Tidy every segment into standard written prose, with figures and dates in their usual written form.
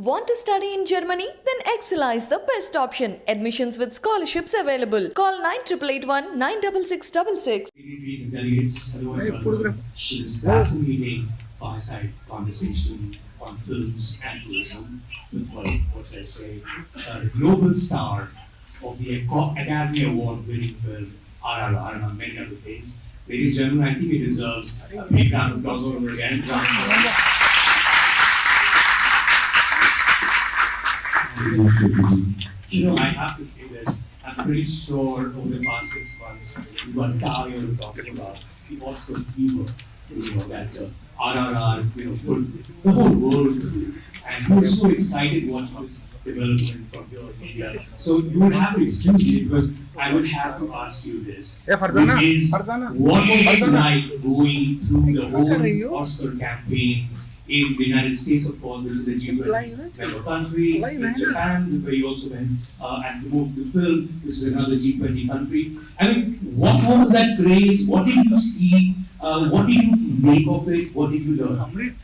Want to study in Germany? Then Excella is the best option. Admissions with scholarships available. Call 9881 96666. Dignitaries and delegates, hello and welcome to this fascinating fireside conversation on films and tourism with what should I say, the global star of the Academy Award winning film RRR, among many other things. Ladies and gentlemen, I think it deserves a big round of applause all over again. You know, I have to say this. I'm pretty sure over the past 6 months, we got tired of talking about the Oscar fever. You know, that RRR, put the whole world through. And we're so excited watching this development from here in India. So you would have to excuse me because I would have to ask you this. Which is, what was it like going through the whole Oscar campaign in the United States, of course, which is a G20 member country, in Japan, where you also went and moved to film, which is another G20 country. I mean, what was that craze? What did you see? What did you make of it? What did you learn?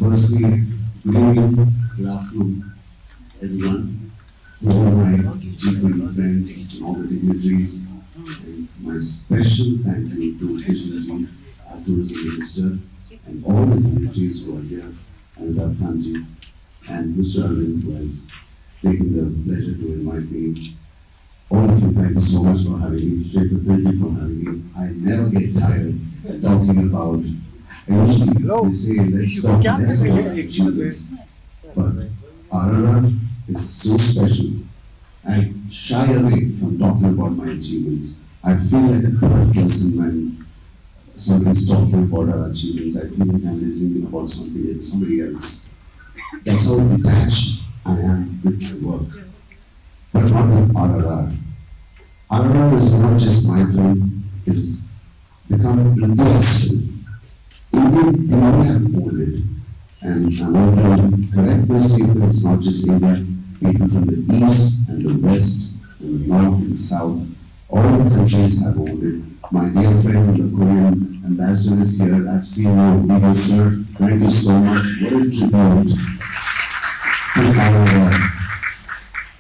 Firstly, good evening, good afternoon, everyone. To all my G20 friends and all the dignitaries, and my special thank you to H&G, our tourism minister, and all the dignitaries who are here, and Kanji, and Mr. Arvind, who has taken the pleasure to invite me. All of you, thank you so much for having me. Shekhar, thank you for having me. I never get tired talking about. Usually, they say, let's talk less about achievements. But RRR is so special. I shy away from talking about my achievements. I feel like a third person when somebody's talking about our achievements. I feel like I'm listening about somebody else. That's how detached I am with my work. But not with RRR. RRR is not just my film, it has become India's film. India have owned it. And I want to correct my statement, it's not just India, people from the east and the west, and the north and the south, all the countries have owned it. My dear friend, the Korean ambassador is here. I've seen your video, sir. Thank you so much. What a tribute to RRR.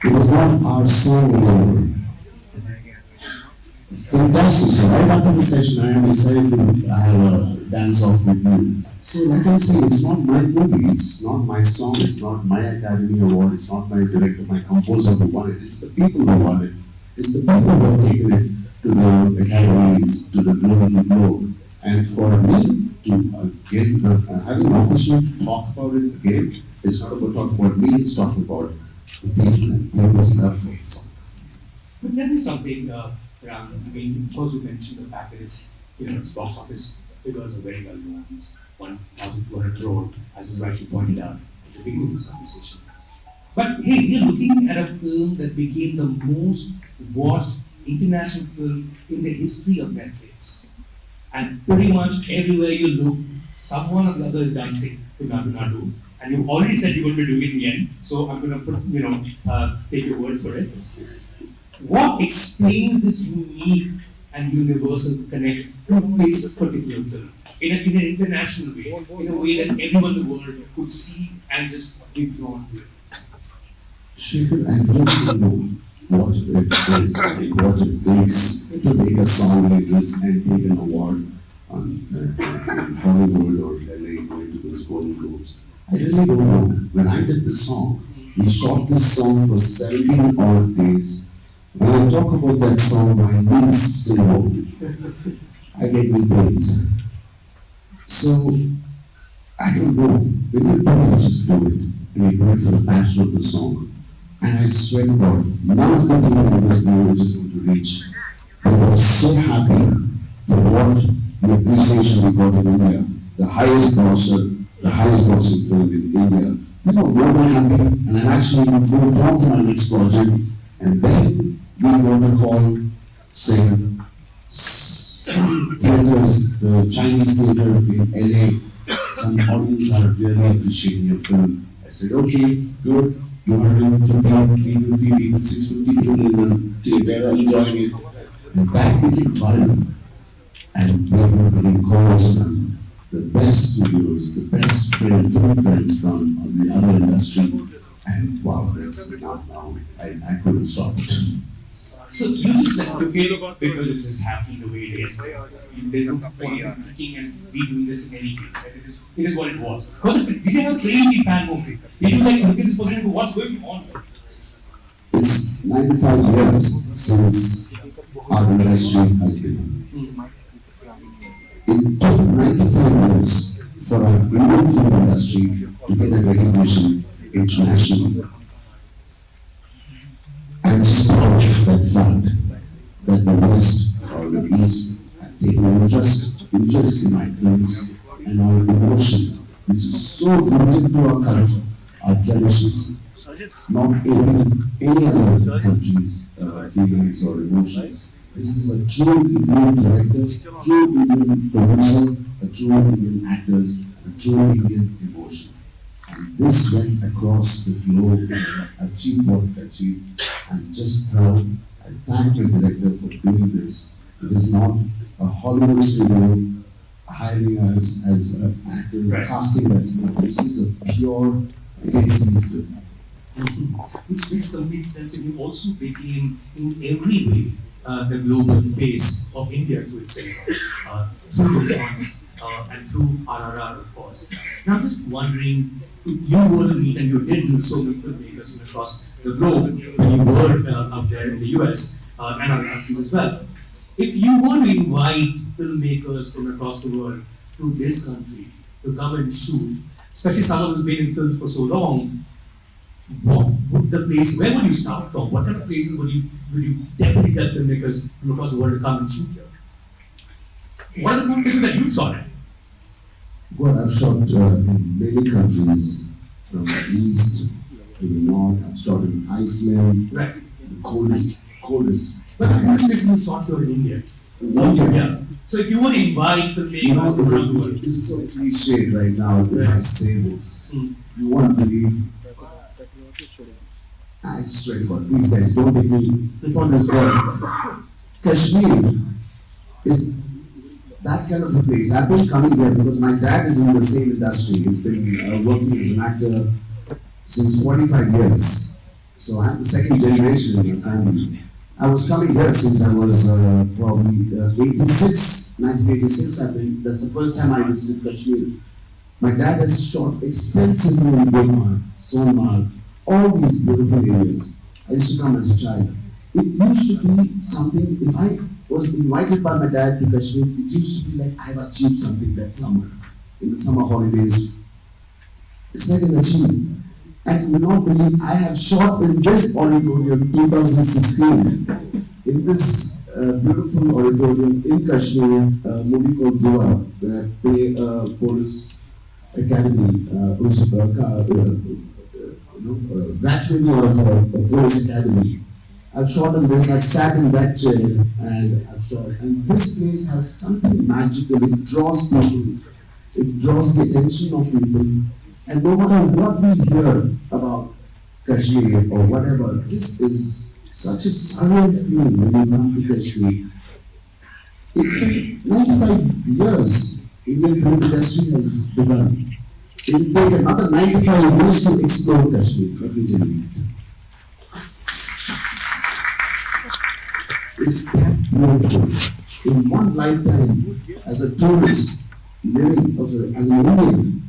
It was not our song alone. Fantastic. So right after the session, I am excited to have a dance off with you. So like I'm saying, it's not my movie, it's not my song, it's not my Academy Award, it's not my director, my composer who won it. It's the people who won it. It's the people who have taken it to the academies, to the global globe. And for me to get having an opportunity to talk about it again, it's not about talking about me, it's talking about the people and people's love for it. But tell me something, Ram. I mean, of course, you mentioned the fact that it's box office figures are very well known. It's 1,200 crore, as was rightly pointed out at the beginning of this conversation. But hey, we're looking at a film that became the most watched international film in the history of Netflix. And pretty much everywhere you look, someone or the other is dancing to Nadu Nadu. And you've already said you're going to do it again, so I'm going to take your word for it. What explains this unique and universal connect to this particular film in an international way, in a way that everyone in the world could see and just be drawn to it? Shekhar, I don't know what it is and what it takes to make a song like this and take an award in Hollywood or LA going to those Golden Globes. I really don't know. When I did the song, we shot this song for 17 odd days. When I talk about that song, my knees still wobble. I get these pains. So, I don't know. We will just do it. And we do it for the passion of the song. And I swear to God, none of the team in this movie is going to reach. But I was so happy for what the appreciation we got in India. The highest grossing film in India. More than happy. And I actually moved on to my next project. And then we want to call, say, some theaters, the Chinese theater in LA, some audience are really appreciating your film. I said, okay, good. 250, 350 people, 650 people in the theater enjoying it. And that became viral. And we were getting calls and the best reviews, the best film friends from the other industry, and wow, that's now I couldn't stop it. So you just like took it because it's just happening the way it is. There's no point in thinking and we doing this in any case. Right? It is what it was. Did you have a crazy fan movie? Did you like look at this person and go, what's going on? It's 95 years since our industry has been. It took 95 years for our Indian film industry to get a recognition internationally. I'm just proud of that fact that the West or the East have taken interest in my films and our emotion, which is so rooted to our culture, our traditions, not any other country's feelings or emotions. This is a true Indian director, true Indian producer, a true Indian actors, a true Indian emotion. And this went across the globe and achieved what it achieved. I'm just proud. I thank the director for doing this. It is not a Hollywood studio hiring us as actors, Right. casting us. This is a pure Desi film. Which makes complete sense, and you also became, in every way, the global face of India through its cinema, through the funds, and through RRR, of course. Now, I'm just wondering, if you were to meet, and you did meet so many filmmakers from across the globe when you were up there in the US and other countries as well. If you were to invite filmmakers from across the world to this country to come and shoot, especially someone who's been in films for so long, what would the place, where would you start from? What kind of places would you definitely get filmmakers from across the world to come and shoot here? What are the places that you shot at? Well, I've shot in many countries, from the east to the north. I've shot in Iceland, Right. the coldest. But the coolest places you shot here in India. Yeah. So if you were to invite You filmmakers know, from around the world, it is so cliched right now if I say this. Mm. You won't believe. I swear to God, please guys, don't take me for this word. Kashmir is that kind of a place. I've been coming here because my dad is in the same industry. He's been working as an actor since 45 years. So I'm the second generation in my family. I was coming here since I was probably 1986. That's the first time I visited Kashmir. My dad has shot extensively in Gulmarg, Sonmarg, all these beautiful areas. I used to come as a child. It used to be something, if I was invited by my dad to Kashmir, it used to be like I've achieved something that summer, in the summer holidays. It's like an achievement. And you will not believe I have shot in this auditorium 2016, in this beautiful auditorium in Kashmir, a movie called Dua, where I play a police academy, graduating out of a police academy. I've shot in this, I've sat in that chair, and I've shot. And this place has something magical, it draws people, it draws the attention of people. And no matter what we hear about Kashmir or whatever, this is such a surreal feeling when you come to Kashmir. It's been 95 years Indian film industry has begun. It will take another 95 years to explore Kashmir, let me tell you. It's that beautiful. In one lifetime, as a tourist, living, as an Indian,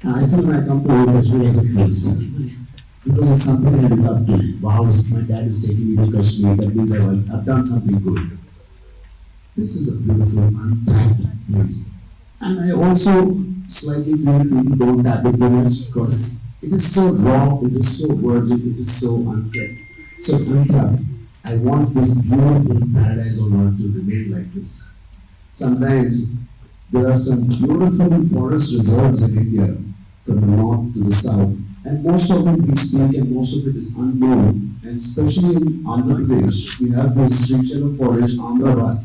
and I feel when I come to Kashmir as a tourist, because it's something I look up to. Wow, my dad is taking me to Kashmir, that means I've done something good. This is a beautiful, untapped place. And I also slightly feel people don't tap it too much because it is so raw, it is so virgin, it is so untapped. So untapped. I want this beautiful paradise on earth to remain like this. Sometimes there are some beautiful forest reserves in India, from the north to the south, and most of it we speak and most of it is unknown. And especially in Andhra Pradesh, we have this Srichala forest, Amravati.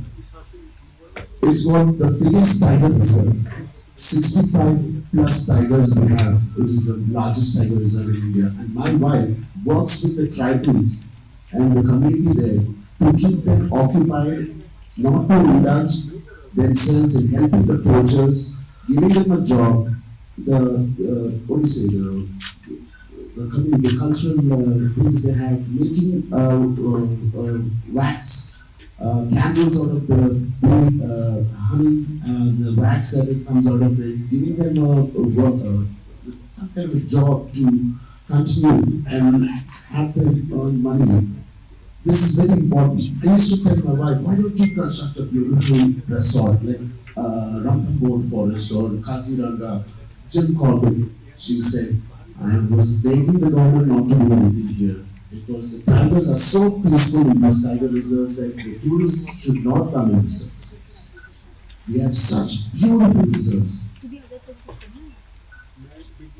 It's got the biggest tiger reserve. 65 plus tigers we have. It is the largest tiger reserve in India. And my wife works with the tribals and the community there to keep them occupied, not to indulge themselves in helping the poachers giving them a job, what do you say, the cultural things they have, making wax, candles out of the bee, honey, the wax that it comes out of it, giving them a work, some kind of job to continue and have them earn money. This is very important. I used to tell my wife, why don't you construct a beautiful resort like Ranthambore Forest or Kaziranga, Jim Corbett? She said, I was begging the government not to do anything here because the tigers are so peaceful in these tiger reserves that the tourists should not come and visit us. We have such beautiful reserves.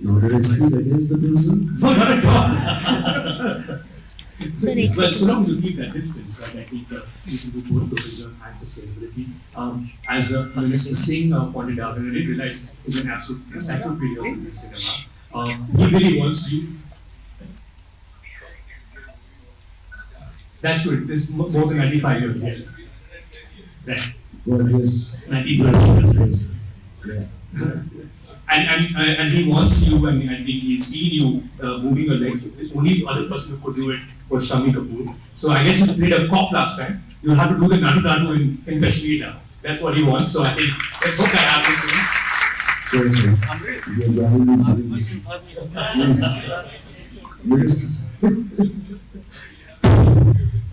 Now, did I speak against the tourism? No, not at all. Well, so long as you keep that distance, right? I think you can do both tourism and sustainability. As Minister Singh pointed out, and I didn't realize he's an absolute encyclopedia in this cinema. He really wants you. That's good. This is more than 95 years here. Right. Well, yes. 90 years. Yeah. And he wants you, and I think he's seen you moving your legs. The only other person who could do it was Shami Kapoor. So I guess you played a cop last time. You'll have to do the Nadu Nadu in Kashmir now. That's what he wants. So I think let's hope that happens soon. Sure, sir. You're driving me to the yes.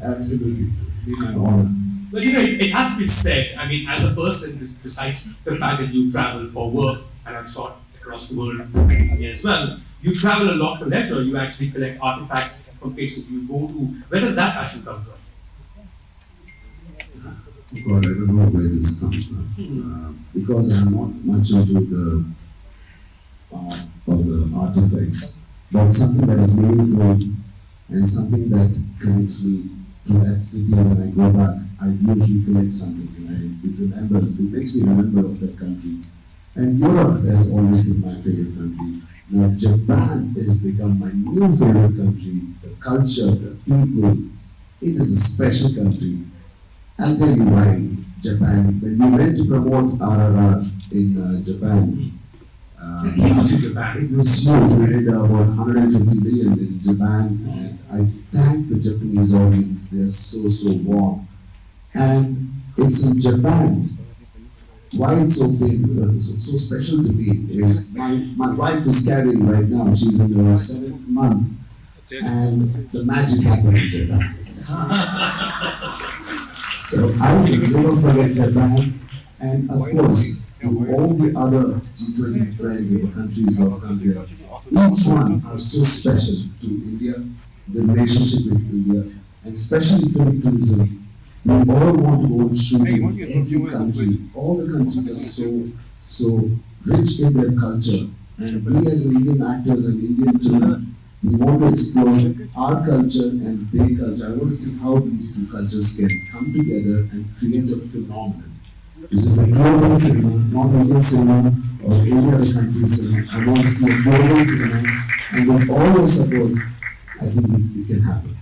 Absolutely. It's an honor. Well, it has to be said. I mean, as a person, besides the fact that you travel for work, and I've shot across the world as well, you travel a lot for leisure. You actually collect artifacts from places you go to. Where does that passion come from? God, I don't know where this comes from. Because I'm not much into the art or the artifacts, but something that is meaningful and something that connects me to that city when I go back. I usually collect something and it makes me remember of that country. And Europe has always been my favorite country. Now Japan has become my new favorite country. The culture, the people, it is a special country. I'll tell you why Japan. When we went to promote RRR in Japan, it was huge. We did about 150 million in Japan, and I thank the Japanese audience. They are so warm, and it's in Japan. Why it's so famous, so special to me is my wife is carrying right now. She's in her 7th month, and the magic happened in Japan. So I will never forget Japan, and of course, to all the other G20 friends in the countries of India, each one are so special to India, the relationship with India, and especially film tourism. We all want to go and shoot in every country. All the countries are so rich in their culture, and we as Indian actors and Indian film, we want to explore our culture and their culture. I want to see how these two cultures can come together and create a phenomenon, which is the global cinema, not Indian cinema or any other country's cinema. I want to see a global cinema, and with all your support, I think it can happen.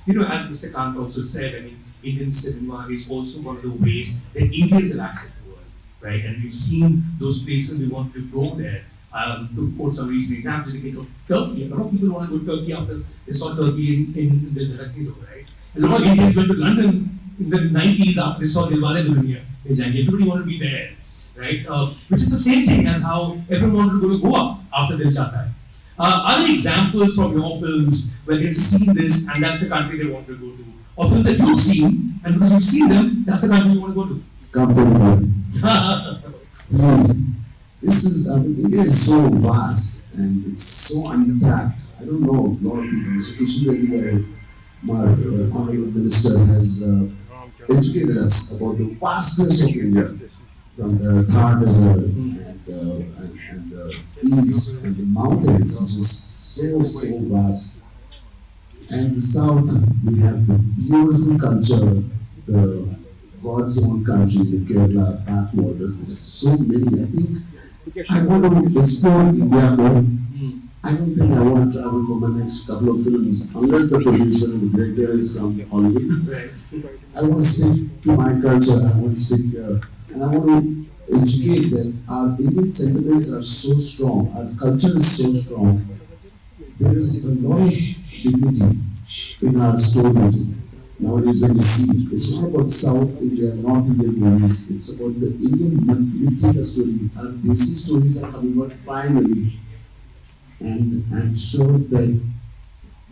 You know, as Mr. Kant also said, I mean, Indian cinema is also one of the ways that Indians have access to the world, right? And we've seen those places, we want to go there. To quote some recent examples, we think of Turkey. A lot of people want to go to Turkey after they saw Turkey in the Rakido, right? A lot of Indians went to London in the 90s after they saw Dilwale Dulhaniya Le Jayenge. Everybody wanted to be there, right? Which is the same thing as how everyone wanted to go to Goa after Dil Chahta Hai. Are there examples from your films where they've seen this and that's the country they want to go to? Or films that you've seen, and because you've seen them, that's the country you want to go to? This is, India is so vast and it's so untapped. I don't know, a lot of people, Mr. Kishan Reddy, my honorable minister, has educated us about the vastness of India, from the Thar Desert and the east and the mountains, which is so vast. And the south, we have the beautiful culture, the God's own country, the Kerala backwaters. There are so many. I think I want to explore India more. I don't think I want to travel for my next couple of films unless the producer and the director is from Hollywood. I want to stick to my culture. I want to stick and I want to educate them. Our Indian sentiments are so strong, our culture is so strong. There is a lot of dignity in our stories. Nowadays, when you see, it's not about South India, North Indian movies, it's about the Indian Middle story. Our Desi stories are coming out finally. And I'm sure that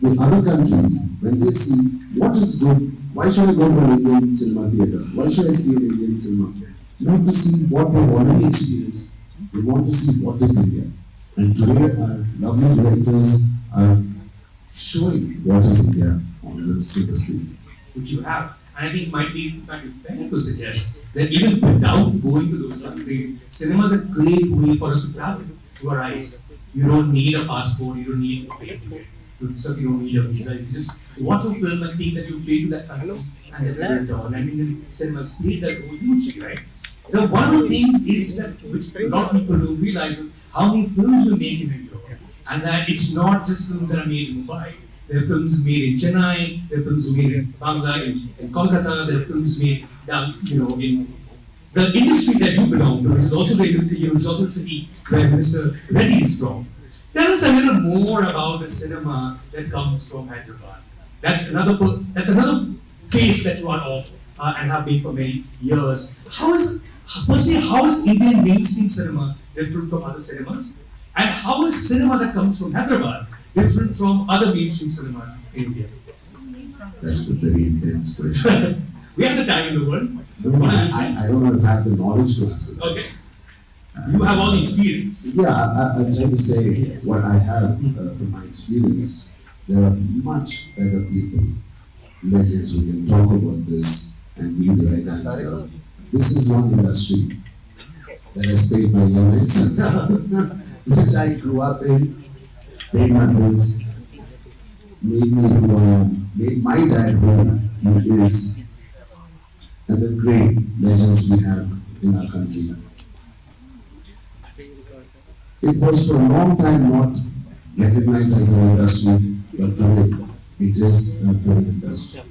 the other countries, when they see what is good, why should I go to an Indian cinema theatre? Why should I see an Indian cinema? Not to see what they've already experienced, they want to see what is India. And today, our lovely directors are showing what is India on the silver screen. Which you have. And I think it might be fair to suggest that even without going to those countries, cinema is a great way for us to travel through our eyes. You don't need a passport, you don't need a plane ticket, you certainly don't need a visa. You can just watch a film and think that you've been to that country and then you return. And Indian cinemas played that role hugely, right? Now, one of the things is that, which a lot of people don't realize, is how many films we make in India. And that it's not just films that are made in Mumbai. There are films made in Chennai, there are films made in Bangla, in Kolkata, there are films made down, in the industry that you belong to, which is also the industry, it's also the city where Mr. Reddy is from. Tell us a little more about the cinema that comes from Hyderabad. That's another face that you are of and have been for many years. How is Indian mainstream cinema different from other cinemas? And how is cinema that comes from Hyderabad different from other mainstream cinemas in India? That's a very intense question. We have the time in the world. No, I don't know if I have the knowledge to answer that. Okay. You have all the experience. Yeah, I'm trying to say what I have from my experience. There are much better people, legends who can talk about this and give the right answer. This is one industry that has paid my EMIs, which I grew up in, paid my bills, made me who I am, made my dad who he is, and the great legends we have in our country. It was for a long time not recognized as an industry, but today it is a film industry.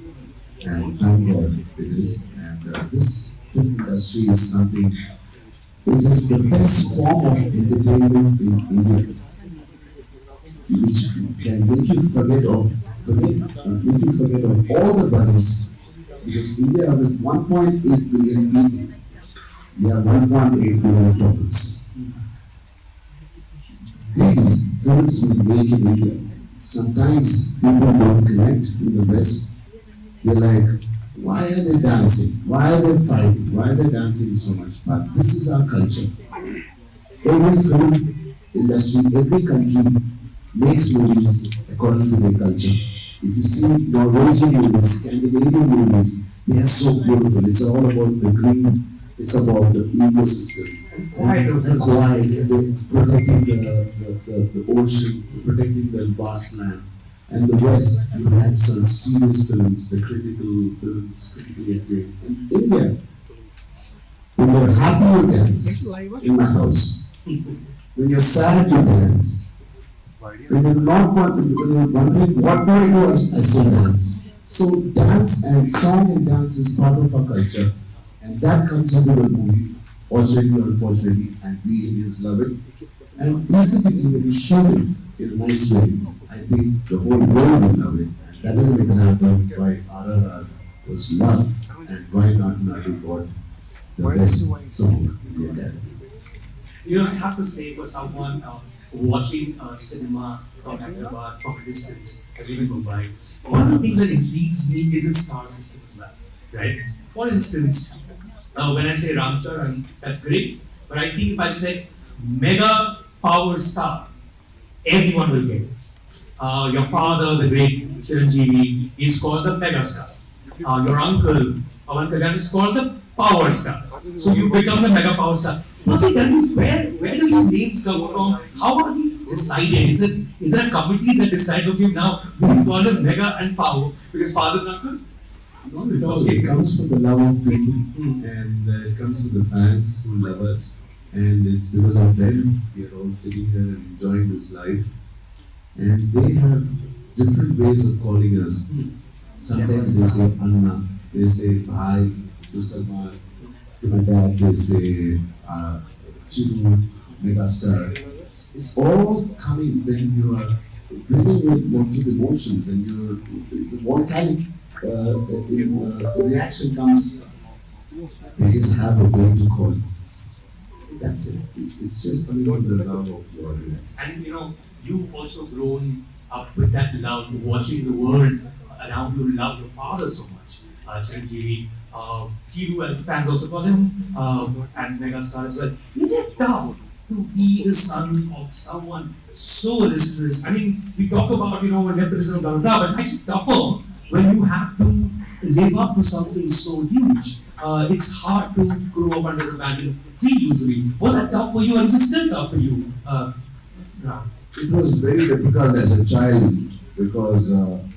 And thank God it is. And this film industry is something, it is the best form of entertainment in India, which can make you forget of all the worries. Because India with 1.8 billion people, we have 1.8 billion problems. These films we make in India, sometimes people don't connect in the West. They're like, why are they dancing? Why are they fighting? Why are they dancing so much? But this is our culture. Every film industry, every country makes movies according to their culture. If you see Norwegian movies, Scandinavian movies, they are so beautiful. It's all about the green, it's about the ecosystem. The quiet, protecting the ocean, protecting the vast land. And the West, you have some serious films, the critical films, critically acclaimed. In India, when you're happy, you dance in my house. When you're sad, you dance. When you're not wondering what do I do, I still dance. So dance and song and dance is part of our culture. And that comes into the movie, fortunately or unfortunately, and we Indians love it. And aesthetically, when you show it in a nice way, I think the whole world will love it. And that is an example of why RRR was loved and why Natanadu got the best song in the Academy. I have to say, for someone watching cinema from Hyderabad from a distance, I live in Mumbai, one of the things that intrigues me is the star system as well, right? For instance, when I say Ramcharan, that's great, but I think if I said mega power star, everyone will get it. Your father, the great Chiranjeevi, is called the mega star. Your uncle, Pawan Kalyan, is called the power star. So you become the mega power star. Firstly, tell me, where do these names come from? How are these decided? Is there a committee that decides, okay, now we call them mega and power because father and uncle? Not at all. It comes from the love of people, and it comes from the fans who love us, and it's because of them we are all sitting here and enjoying this life. And they have different ways of calling us. Sometimes they say Anna, they say Bhai, to Salman, to my dad, they say, Chiru, megastar. It's all coming when you are bringing with lots of emotions and your volcanic reaction comes. They just have a way to call it. That's it. It's just coming from the love of your audience. And you've also grown up with that love, watching the world around you, love your father so much. Chiranjeevi, Chiru as fans also call him, and megastar as well. Is it tough to be the son of someone so illustrious? I mean, we talk about, nepotism, blah, blah, blah, but it's actually tougher when you have to live up to something so huge. It's hard to grow up under the banner of tree usually. Was that tough for you, or is it still tough for you? Ram? It was very difficult as a child because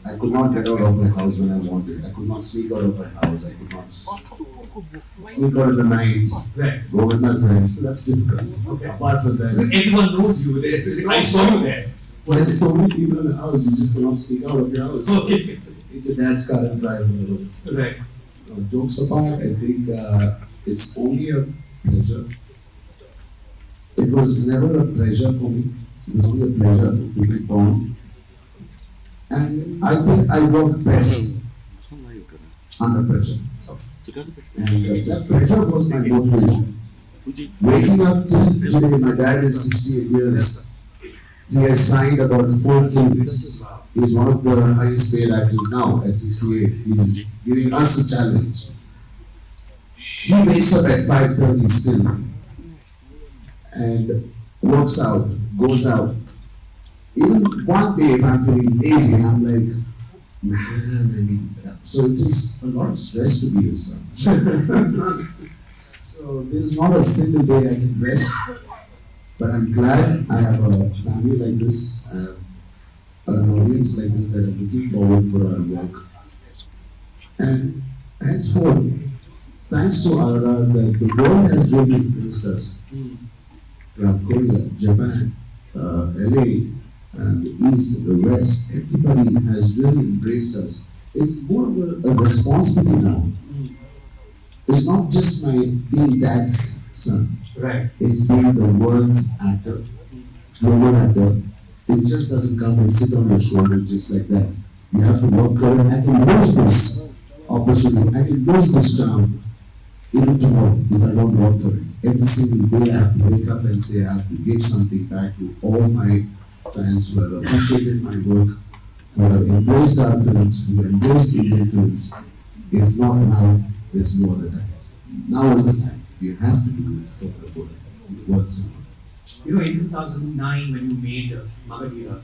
I could not get out of my house when I wanted. I could not sneak out of my house. I could not sneak out in the night, Right. go with my friends. So that's difficult. Okay. Apart from that, Everyone knows you. I saw you there. there's so many people in the house, you just cannot sneak out of your house. Okay. Take your dad's car and drive on the roads. Right. Jokes apart, I think it's only a pleasure. It was never a pleasure for me. It was only a pleasure to be born. And I think I work best under pressure. And that pressure was my motivation. Waking up till today, my dad is 68 years. He has signed about 4 films. He's one of the highest paid actors now at 68. He's giving us a challenge. He wakes up at 5:30 still and works out, goes out. Even one day if I'm feeling lazy, I'm like, man, so it is a lot of stress to be his son. So there's not a single day I can rest, but I'm glad I have a family like this, I have an audience like this that are looking forward for our work. And henceforth, thanks to Ara, the world has really influenced us. From Korea, Japan, LA, and the East, and the West, everybody has really embraced us. It's more of a responsibility now. It's not just my being dad's son. Right. It's being the world's actor, global actor. It just doesn't come and sit on your shoulder just like that. You have to work for it. I can lose this opportunity. I can lose this charm even tomorrow if I don't work for it. Every single day I have to wake up and say I have to give something back to all my fans who have appreciated my work, who have embraced our films, who have embraced Indian films. If not now, there's no other time. Now is the time. You have to do it for the world. What's In 2009, when you made Magadira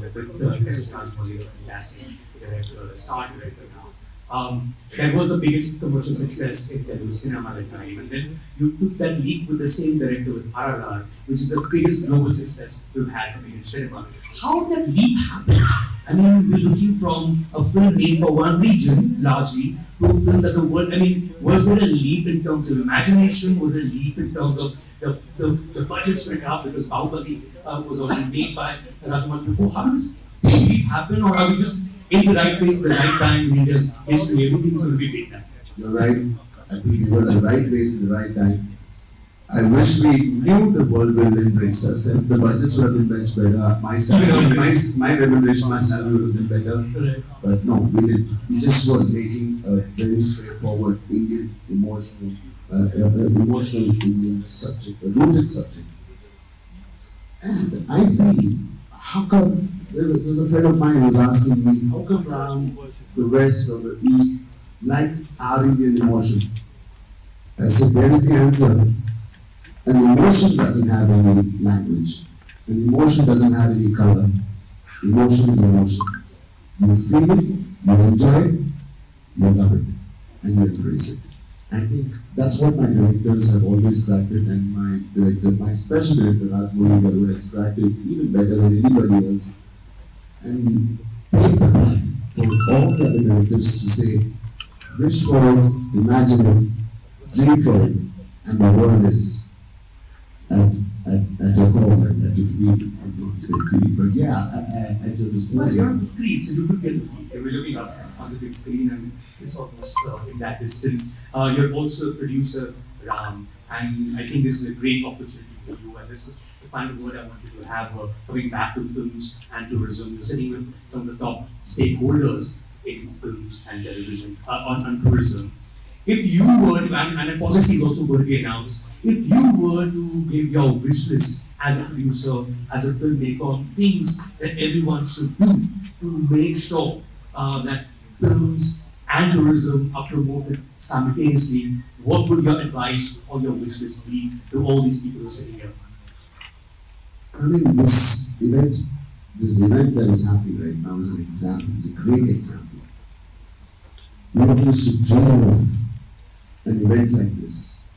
with S.S. Rajamouli, the fantastic director, the star director now, that was the biggest commercial success in Telugu cinema at the time. And then you took that leap with the same director with RRR, which is the biggest global success we've had from Indian cinema. How did that leap happen? I mean, we're looking from a film made for one region, largely, to a film that the world, was there a leap in terms of imagination? Was there a leap in terms of the budgets went up because Bahubali was already made by Rajamouli before? How does this leap happen, or are we just in the right place at the right time in India's history? Everything's going to be big now. You're right. I think we were at the right place at the right time. I wish we knew the world will embrace us, then the budgets would have been much better. My salary, my remuneration, my salary would have been better. But no, we did. We just was making a very straightforward Indian emotional Indian subject, a rooted subject. And I feel, how come, there was a friend of mine who was asking me, how come Ram, the West or the East, liked our Indian emotion? I said, there is the answer. An emotion doesn't have any language. An emotion doesn't have any color. Emotion is emotion. You feel it, you enjoy it, you love it, and you embrace it. I think that's what my directors have always cracked it, and my special director, Rajamouli Garu, has cracked it even better than anybody else. And paved the path for all the other directors to say, wish for it, imagine it, dream for it, and the world is at your call, at your feet. not to say creep, but yeah, I told this Well, movie. you're on the screen, so you could get the peak. You're looking up on the big screen, and it's almost in that distance. You're also a producer, Ram, and I think this is a great opportunity for you. And this is the final word I want you to have coming back to films and tourism. You're sitting with some of the top stakeholders in films and television on tourism. If you were to, and a policy is also going to be announced, if you were to give your wish list as a producer, as a filmmaker, on things that everyone should do to make sure that films and tourism are promoted simultaneously, what would your advice or your wish list be to all these people who are sitting here? I mean, this event that is happening right now is an example. It's a great example. We used to dream of an event like this,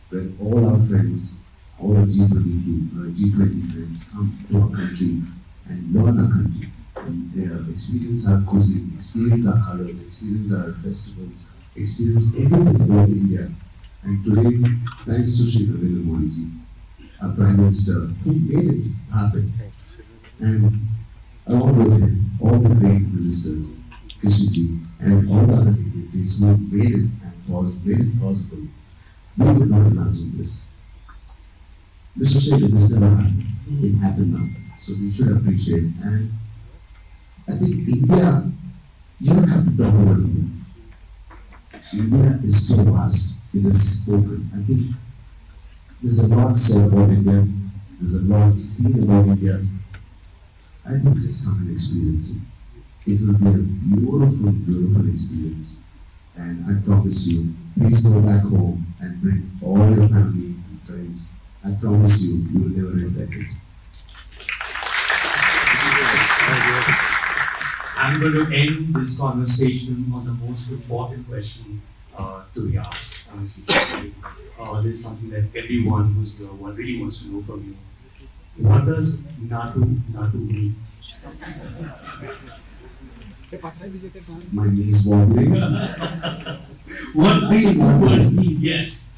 where all our friends, all our G20 friends come to our country and learn our country, and experience our cuisine, experience our colors, experience our festivals, experience everything about India. And today, thanks to Shri Narendra Modi ji, our Prime Minister, who made it happen, and along with him, all the great ministers, Krishnaji, and all the other dignitaries who made it possible, we would not imagine this. Mr. Shekhar, this never happened. It happened now. So we should appreciate it. And I think India, you don't have to talk about India. India is so vast. It is spoken. I think there's a lot said about India. There's a lot seen about India. I think just come and experience it. It will be a beautiful, beautiful experience. And I promise you, please go back home and bring all your family and friends. I promise you, you will never regret it. I'm going to end this conversation on the most important question to be asked. Honestly speaking, this is something that everyone who's here really wants to know from you. What does Natu mean? My knees wobbling. What these two words mean? Yes.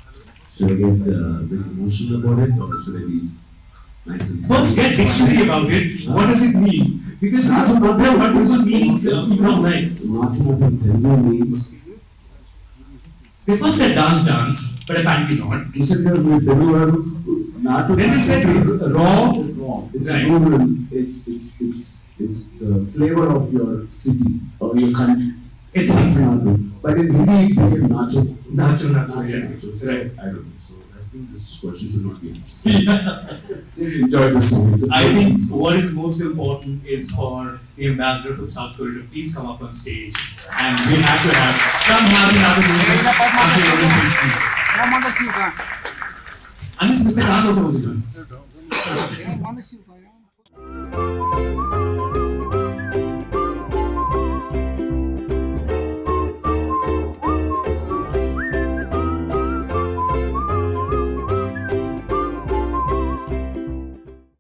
Should I get a bit emotional about it, or should I be nice and First, get dictionary about it. What does it mean? Because there are multiple meanings you know, right? Natu in Telugu means They first said dance, but apparently not. Natu. Then they said it's raw. It's Right. rural. It's the flavor of your city or your country. It's Natu. But in Hindi it became nacho. Nacho. Nacho. Right. I don't know. So I think this question should not be answered. Just enjoy the song. It's a I think pleasant song. what is most important is for the ambassador from South Korea to please come up on stage, and we have to have some happy music after your listening, please. And this Mr. Khan also wants to join us.